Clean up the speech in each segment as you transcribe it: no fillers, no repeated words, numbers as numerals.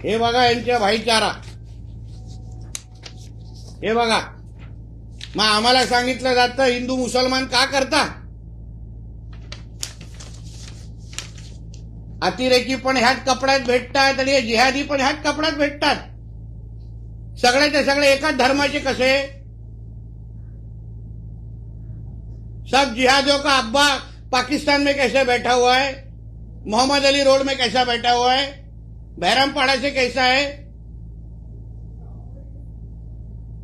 हे बघा यांचा भाईचारा, हे बघा. मग आम्हाला सांगितलं जातं हिंदू मुसलमान का करता? अतिरेकी पण ह्याच कपड्यात भेटतात आणि जिहादी पण ह्याच कपड्यात भेटतात. सगळेचे सगळे एकाच धर्माचे कसे? सब जिहादियों का अब्बा पाकिस्तान में कैसे बैठा हुआ है, मोहम्मद अली रोड में कैसा बैठा हुआ है, बहरामपाड़ा से कैसा है?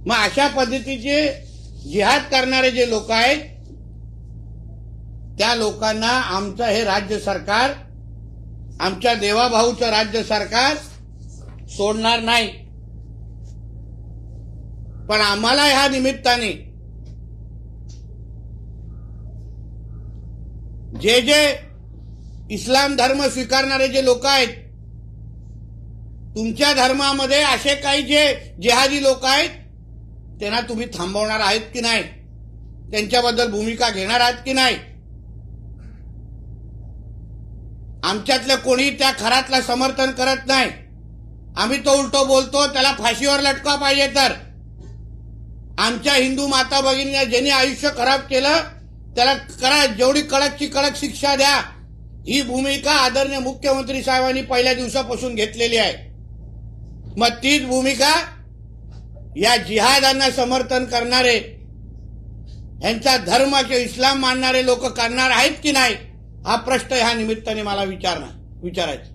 मग अशा पद्धतीचे जिहाद करणारे जे लोक आहेत त्या लोकांना आमचं हे राज्य सरकार, आमच्या देवाभाऊचं राज्य सरकार सोडणार नाही. पण आम्हाला ह्या निमित्ताने जे जे इस्लाम धर्म स्वीकारणारे जे लोक आहेत, तुमच्या धर्मामध्ये असे काही जे जिहादी लोक आहेत त्यांना तुम्ही थांबवणार आहेत की नाही? त्यांच्याबद्दल भूमिका घेणार आहात की नाही? आमच्यातलं कोणी त्या खरातला समर्थन करत नाही. आम्ही तो उलटो बोलतो त्याला फाशीवर लटका पाहिजे. तर आमच्या हिंदू माता भगिनींना ज्यांनी आयुष्य खराब केलं त्याला करा, जेवढी कडकची कडक शिक्षा द्या. ही भूमिका आदरणीय मुख्यमंत्री साहेबांनी पहिल्या दिवसापासून घेतलेली आहे. मग तीच भूमिका या जिहादांना समर्थन करणारे, यांचा धर्म किंवा इस्लाम मानणारे लोक करणार आहेत की नाही, हा प्रश्न ह्या निमित्ताने मला विचारायचा.